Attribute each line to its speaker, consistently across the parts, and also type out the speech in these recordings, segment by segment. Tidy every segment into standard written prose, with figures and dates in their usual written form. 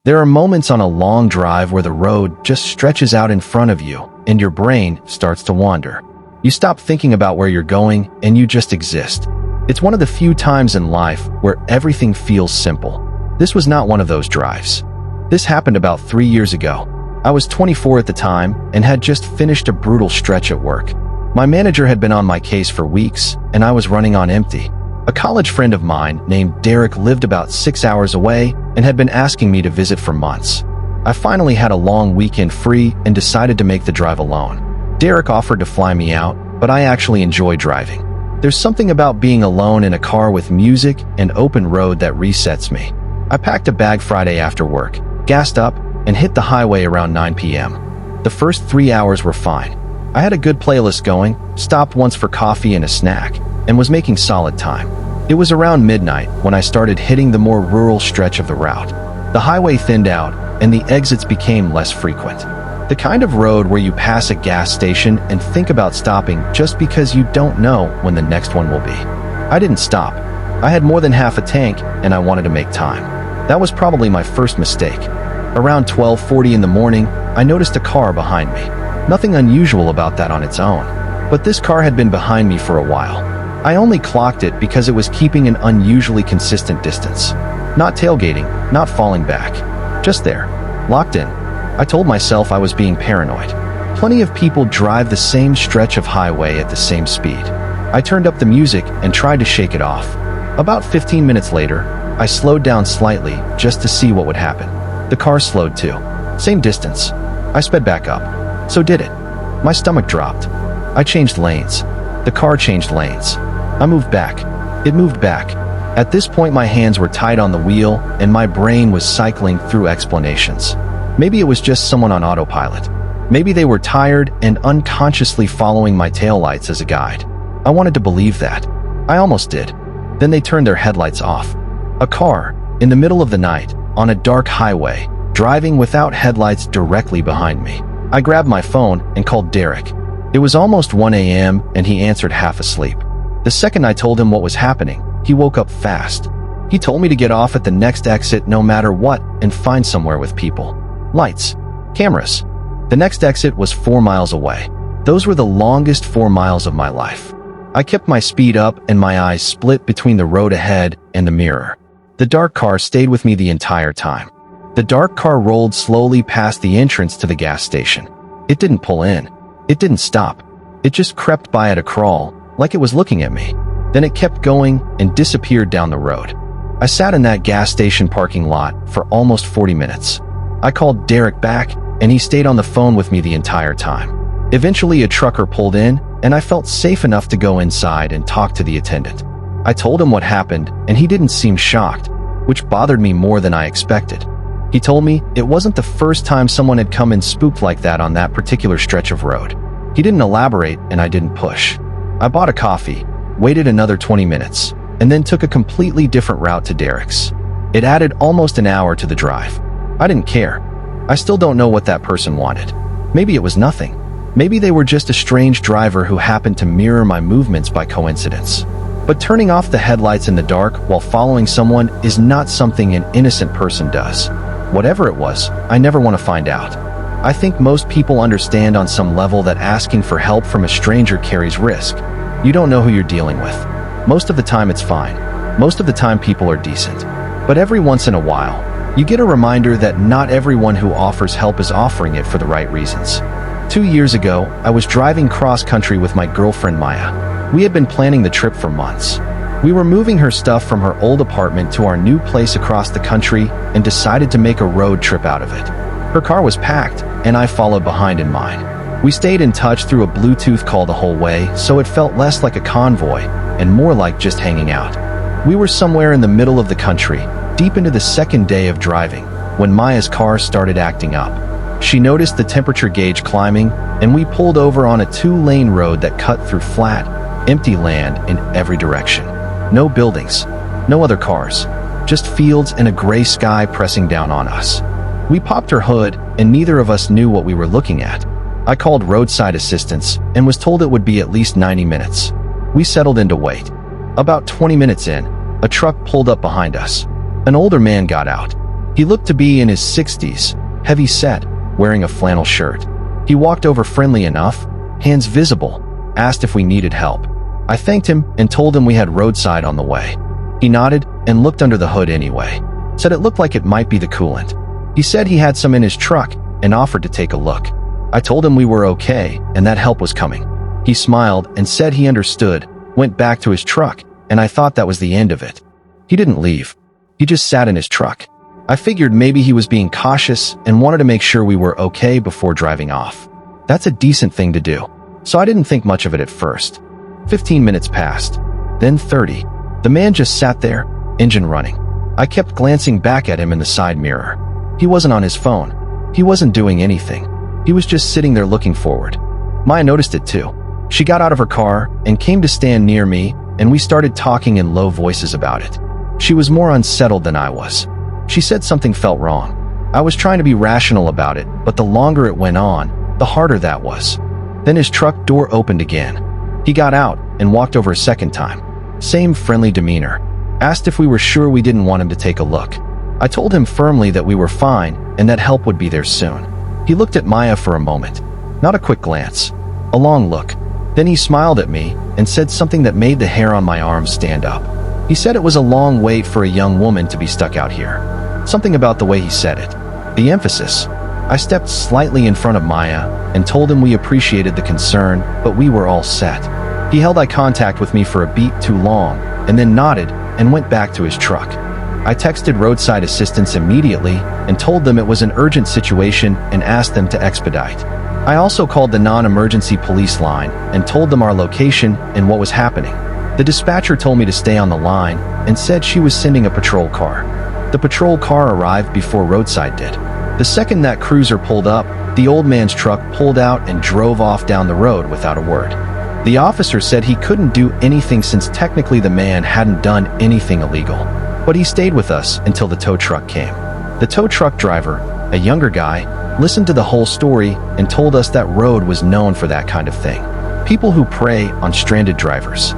Speaker 1: There are moments on a long drive where the road just stretches out in front of you and your brain starts to wander. You stop thinking about where you're going and you just exist. It's one of the few times in life where everything feels simple. This was not one of those drives. This happened about 3 years ago. I was 24 at the time and had just finished a brutal stretch at work. My manager had been on my case for weeks and I was running on empty. A college friend of mine named Derek lived about 6 hours away and had been asking me to visit for months. I finally had a long weekend free and decided to make the drive alone. Derek offered to fly me out, but I actually enjoy driving. There's something about being alone in a car with music and open road that resets me. I packed a bag Friday after work, gassed up, and hit the highway around 9 p.m. The first 3 hours were fine. I had a good playlist going, stopped once for coffee and a snack, and was making solid time. It was around midnight when I started hitting the more rural stretch of the route. The highway thinned out, and the exits became less frequent. The kind of road where you pass a gas station and think about stopping just because you don't know when the next one will be. I didn't stop. I had more than half a tank, and I wanted to make time. That was probably my first mistake. Around 12:40 in the morning, I noticed a car behind me. Nothing unusual about that on its own, but this car had been behind me for a while. I only clocked it because it was keeping an unusually consistent distance. Not tailgating, not falling back. Just there, locked in. I told myself I was being paranoid. Plenty of people drive the same stretch of highway at the same speed. I turned up the music and tried to shake it off. About 15 minutes later, I slowed down slightly just to see what would happen. The car slowed too. Same distance. I sped back up. So did it. My stomach dropped. I changed lanes. The car changed lanes. I moved back. It moved back. At this point, my hands were tied on the wheel and my brain was cycling through explanations. Maybe it was just someone on autopilot. Maybe they were tired and unconsciously following my taillights as a guide. I wanted to believe that. I almost did. Then they turned their headlights off. A car, in the middle of the night, on a dark highway, driving without headlights directly behind me. I grabbed my phone and called Derek. It was almost 1 a.m. and he answered half asleep. The second I told him what was happening, he woke up fast. He told me to get off at the next exit no matter what and find somewhere with people. Lights. Cameras. The next exit was 4 miles away. Those were the longest 4 miles of my life. I kept my speed up and my eyes split between the road ahead and the mirror. The dark car stayed with me the entire time. The dark car rolled slowly past the entrance to the gas station. It didn't pull in. It didn't stop. It just crept by at a crawl, like it was looking at me. Then it kept going and disappeared down the road. I sat in that gas station parking lot for almost 40 minutes. I called Derek back, and he stayed on the phone with me the entire time. Eventually, a trucker pulled in, and I felt safe enough to go inside and talk to the attendant. I told him what happened, and he didn't seem shocked, which bothered me more than I expected. He told me it wasn't the first time someone had come and spooked like that on that particular stretch of road. He didn't elaborate, and I didn't push. I bought a coffee, waited another 20 minutes, and then took a completely different route to Derek's. It added almost an hour to the drive. I didn't care. I still don't know what that person wanted. Maybe it was nothing. Maybe they were just a strange driver who happened to mirror my movements by coincidence. But turning off the headlights in the dark while following someone is not something an innocent person does. Whatever it was, I never want to find out. I think most people understand on some level that asking for help from a stranger carries risk. You don't know who you're dealing with. Most of the time it's fine. Most of the time people are decent. But every once in a while, you get a reminder that not everyone who offers help is offering it for the right reasons. 2 years ago, I was driving cross-country with my girlfriend Maya. We had been planning the trip for months. We were moving her stuff from her old apartment to our new place across the country and decided to make a road trip out of it. Her car was packed, and I followed behind in mine. We stayed in touch through a Bluetooth call the whole way, so it felt less like a convoy and more like just hanging out. We were somewhere in the middle of the country, deep into the second day of driving, when Maya's car started acting up. She noticed the temperature gauge climbing, and we pulled over on a 2-lane road that cut through flat, empty land in every direction. No buildings, no other cars, just fields and a gray sky pressing down on us. We popped her hood, and neither of us knew what we were looking at. I called roadside assistance and was told it would be at least 90 minutes. We settled in to wait. About 20 minutes in, a truck pulled up behind us. An older man got out. He looked to be in his 60s, heavy set, wearing a flannel shirt. He walked over friendly enough, hands visible, asked if we needed help. I thanked him and told him we had roadside on the way. He nodded and looked under the hood anyway. Said it looked like it might be the coolant. He said he had some in his truck and offered to take a look. I told him we were okay and that help was coming. He smiled and said he understood, went back to his truck, and I thought that was the end of it. He didn't leave. He just sat in his truck. I figured maybe he was being cautious and wanted to make sure we were okay before driving off. That's a decent thing to do, so I didn't think much of it at first. 15 minutes passed, then 30. The man just sat there, engine running. I kept glancing back at him in the side mirror. He wasn't on his phone. He wasn't doing anything. He was just sitting there looking forward. Maya noticed it too. She got out of her car and came to stand near me, and we started talking in low voices about it. She was more unsettled than I was. She said something felt wrong. I was trying to be rational about it, but the longer it went on, the harder that was. Then his truck door opened again. He got out and walked over a second time. Same friendly demeanor. Asked if we were sure we didn't want him to take a look. I told him firmly that we were fine and that help would be there soon. He looked at Maya for a moment. Not a quick glance. A long look. Then he smiled at me and said something that made the hair on my arms stand up. He said it was a long wait for a young woman to be stuck out here. Something about the way he said it. The emphasis. I stepped slightly in front of Maya and told him we appreciated the concern, but we were all set. He held eye contact with me for a beat too long, and then nodded and went back to his truck. I texted roadside assistance immediately and told them it was an urgent situation and asked them to expedite. I also called the non-emergency police line and told them our location and what was happening. The dispatcher told me to stay on the line and said she was sending a patrol car. The patrol car arrived before roadside did. The second that cruiser pulled up, the old man's truck pulled out and drove off down the road without a word. The officer said he couldn't do anything since technically the man hadn't done anything illegal. But he stayed with us until the tow truck came. The tow truck driver, a younger guy, listened to the whole story and told us that road was known for that kind of thing. People who prey on stranded drivers.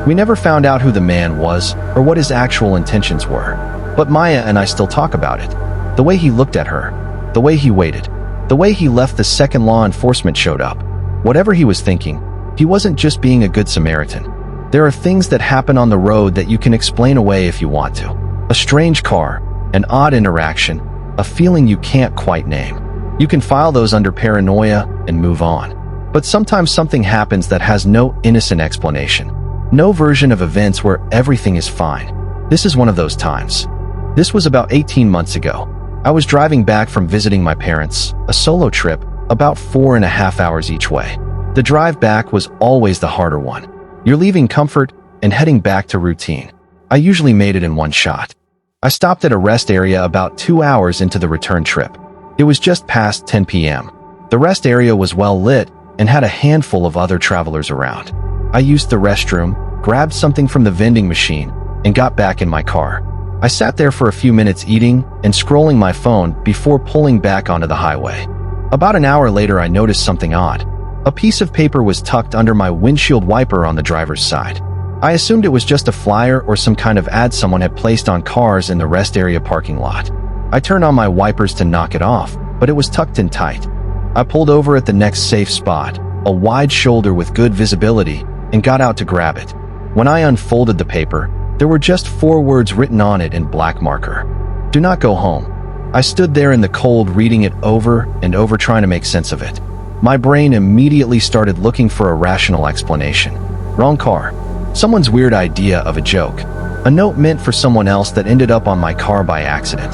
Speaker 1: We never found out who the man was or what his actual intentions were. But Maya and I still talk about it. The way he looked at her. The way he waited. The way he left the second law enforcement showed up. Whatever he was thinking, he wasn't just being a good Samaritan. There are things that happen on the road that you can explain away if you want to. A strange car, an odd interaction, a feeling you can't quite name. You can file those under paranoia and move on. But sometimes something happens that has no innocent explanation. No version of events where everything is fine. This is one of those times. This was about 18 months ago. I was driving back from visiting my parents, a solo trip, about 4.5 hours each way. The drive back was always the harder one. You're leaving comfort and heading back to routine. I usually made it in one shot. I stopped at a rest area about 2 hours into the return trip. It was just past 10 p.m. The rest area was well lit and had a handful of other travelers around. I used the restroom, grabbed something from the vending machine, and got back in my car. I sat there for a few minutes eating and scrolling my phone before pulling back onto the highway. About an hour later, I noticed something odd. A piece of paper was tucked under my windshield wiper on the driver's side. I assumed it was just a flyer or some kind of ad someone had placed on cars in the rest area parking lot. I turned on my wipers to knock it off, but it was tucked in tight. I pulled over at the next safe spot, a wide shoulder with good visibility, and got out to grab it. When I unfolded the paper, there were just 4 words written on it in black marker. Do not go home. I stood there in the cold reading it over and over trying to make sense of it. My brain immediately started looking for a rational explanation. Wrong car. Someone's weird idea of a joke. A note meant for someone else that ended up on my car by accident.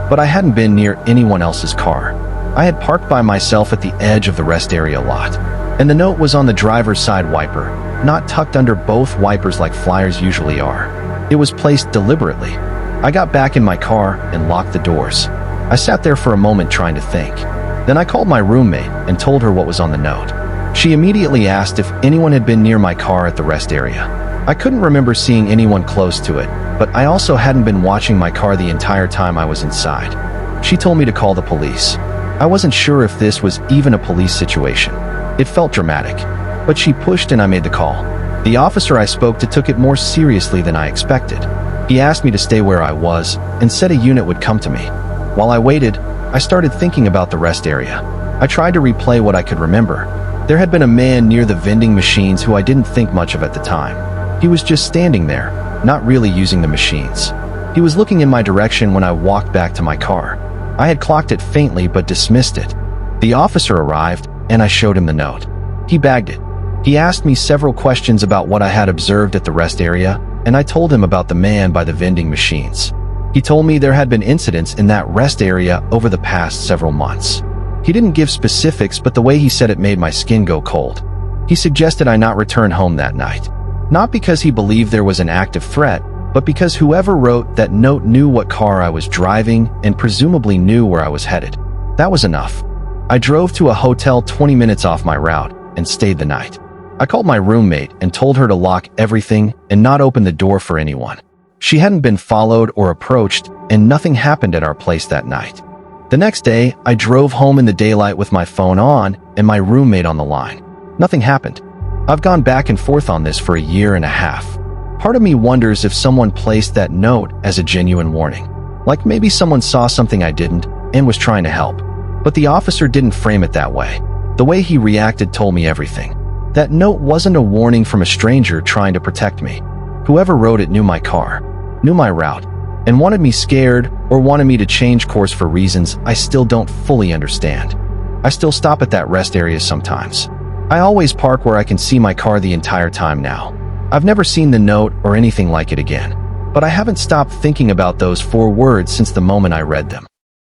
Speaker 1: But I hadn't been near anyone else's car. I had parked by myself at the edge of the rest area lot. And the note was on the driver's side wiper, not tucked under both wipers like flyers usually are. It was placed deliberately. I got back in my car and locked the doors. I sat there for a moment trying to think. Then I called my roommate and told her what was on the note. She immediately asked if anyone had been near my car at the rest area. I couldn't remember seeing anyone close to it, but I also hadn't been watching my car the entire time I was inside. She told me to call the police. I wasn't sure if this was even a police situation. It felt dramatic, but she pushed and I made the call. The officer I spoke to took it more seriously than I expected. He asked me to stay where I was and said a unit would come to me. While I waited, I started thinking about the rest area. I tried to replay what I could remember. There had been a man near the vending machines who I didn't think much of at the time. He was just standing there, not really using the machines. He was looking in my direction when I walked back to my car. I had clocked it faintly but dismissed it. The officer arrived, and I showed him the note. He bagged it. He asked me several questions about what I had observed at the rest area, and I told him about the man by the vending machines. He told me there had been incidents in that rest area over the past several months. He didn't give specifics, but the way he said it made my skin go cold. He suggested I not return home that night. Not because he believed there was an active threat, but because whoever wrote that note knew what car I was driving and presumably knew where I was headed. That was enough. I drove to a hotel 20 minutes off my route and stayed the night. I called my roommate and told her to lock everything and not open the door for anyone. She hadn't been followed or approached, and nothing happened at our place that night. The next day, I drove home in the daylight with my phone on and my roommate on the line. Nothing happened. I've gone back and forth on this for a year and a half. Part of me wonders if someone placed that note as a genuine warning. Like maybe someone saw something I didn't and was trying to help. But the officer didn't frame it that way. The way he reacted told me everything. That note wasn't a warning from a stranger trying to protect me. Whoever wrote it knew my car, knew my route, and wanted me scared or wanted me to change course for reasons I still don't fully understand. I still stop at that rest area sometimes. I always park where I can see my car the entire time now. I've never seen the note or anything like it again, but I haven't stopped thinking about those 4 words since the moment I read them.